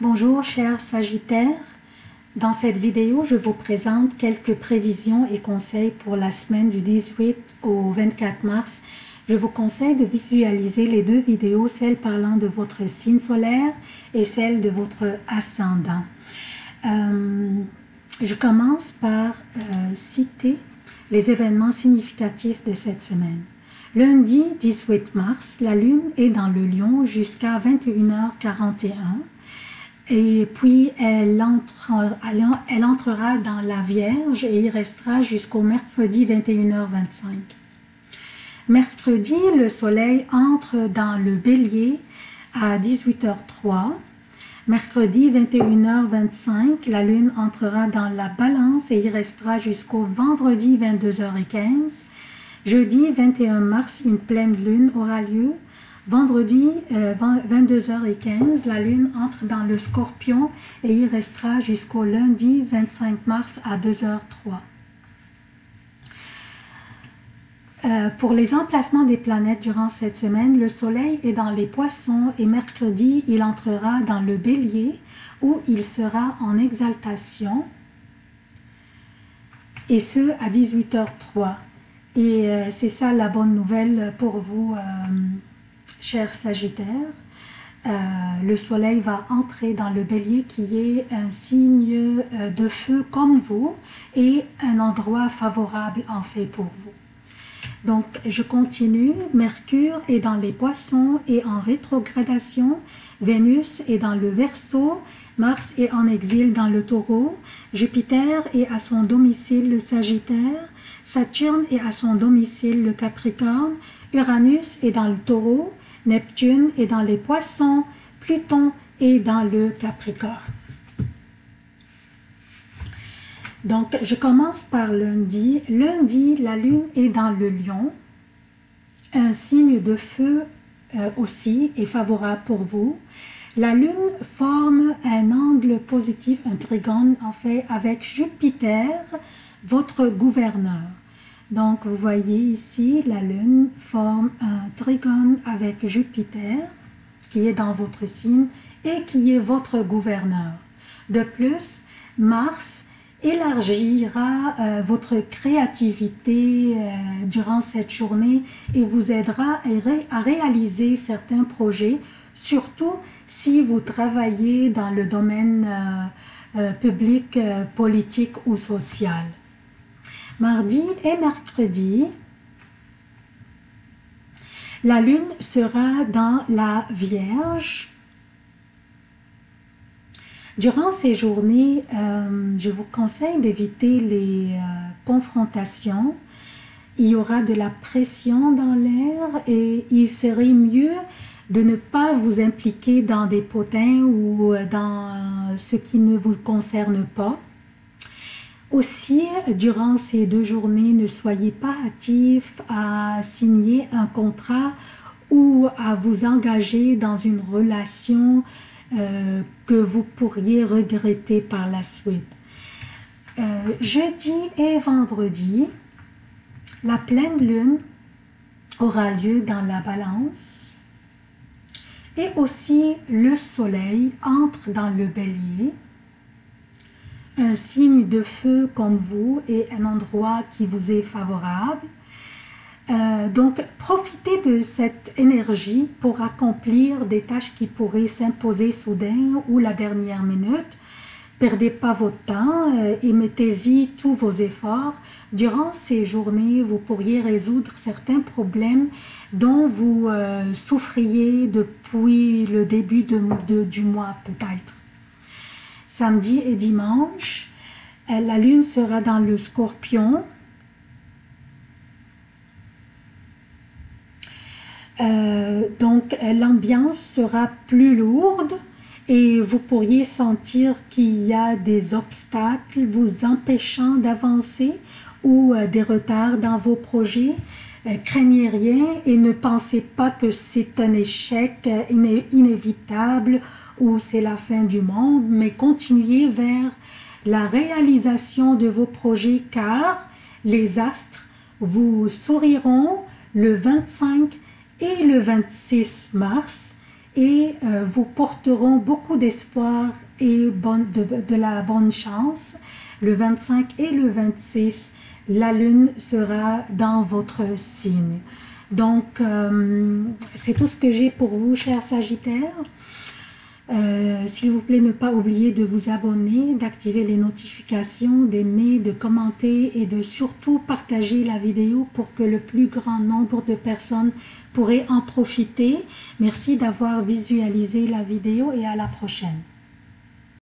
Bonjour chers Sagittaires, dans cette vidéo je vous présente quelques prévisions et conseils pour la semaine du 18 au 24 mars. Je vous conseille de visualiser les deux vidéos, celle parlant de votre signe solaire et celle de votre ascendant. Je commence par citer les événements significatifs de cette semaine. Lundi 18 mars, la Lune est dans le Lion jusqu'à 21h41. Et puis elle entrera dans la Vierge et y restera jusqu'au mercredi 21h25. Mercredi, le Soleil entre dans le Bélier à 18h03. Mercredi 21h25, la Lune entrera dans la Balance et y restera jusqu'au vendredi 22h15. Jeudi 21 mars, une pleine Lune aura lieu. Vendredi 22h15, la Lune entre dans le Scorpion et y restera jusqu'au lundi 25 mars à 2h03. Pour les emplacements des planètes durant cette semaine, le Soleil est dans les Poissons et mercredi, il entrera dans le Bélier où il sera en exaltation, et ce à 18h03. Et c'est ça la bonne nouvelle pour vous, chers Sagittaires. Le Soleil va entrer dans le Bélier qui est un signe de feu comme vous et un endroit favorable en fait pour vous. Donc je continue. Mercure est dans les Poissons et en rétrogradation. Vénus est dans le Verseau. Mars est en exil dans le Taureau. Jupiter est à son domicile le Sagittaire. Saturne est à son domicile le Capricorne. Uranus est dans le Taureau. Neptune est dans les Poissons, Pluton est dans le Capricorne. Donc, je commence par lundi. Lundi, la Lune est dans le Lion. Un signe de feu aussi est favorable pour vous. La Lune forme un angle positif, un trigone en fait, avec Jupiter, votre gouverneur. Donc, vous voyez ici, la Lune forme un trigone avec Jupiter, qui est dans votre signe, et qui est votre gouverneur. De plus, Mars élargira votre créativité durant cette journée et vous aidera à réaliser certains projets, surtout si vous travaillez dans le domaine public, politique ou social. Mardi et mercredi, la Lune sera dans la Vierge. Durant ces journées, je vous conseille d'éviter les confrontations. Il y aura de la pression dans l'air et il serait mieux de ne pas vous impliquer dans des potins ou dans ce qui ne vous concerne pas. Aussi, durant ces deux journées, ne soyez pas hâtifs à signer un contrat ou à vous engager dans une relation que vous pourriez regretter par la suite. Jeudi et vendredi, la pleine Lune aura lieu dans la Balance et aussi le Soleil entre dans le Bélier. Un signe de feu comme vous et un endroit qui vous est favorable. Donc, profitez de cette énergie pour accomplir des tâches qui pourraient s'imposer soudain ou la dernière minute. Perdez pas votre temps et mettez-y tous vos efforts. Durant ces journées, vous pourriez résoudre certains problèmes dont vous souffriez depuis le début du mois peut-être. Samedi et dimanche, la Lune sera dans le Scorpion. Donc l'ambiance sera plus lourde et vous pourriez sentir qu'il y a des obstacles vous empêchant d'avancer ou des retards dans vos projets. Craignez rien et ne pensez pas que c'est un échec inévitable ou c'est la fin du monde, mais continuez vers la réalisation de vos projets car les astres vous souriront le 25 et le 26 mars et vous porteront beaucoup d'espoir et de la bonne chance. Le 25 et le 26, la lune sera dans votre signe. Donc, c'est tout ce que j'ai pour vous, chers Sagittaires. S'il vous plaît, ne pas oublier de vous abonner, d'activer les notifications, d'aimer, de commenter et de surtout partager la vidéo pour que le plus grand nombre de personnes pourraient en profiter. Merci d'avoir visualisé la vidéo et à la prochaine.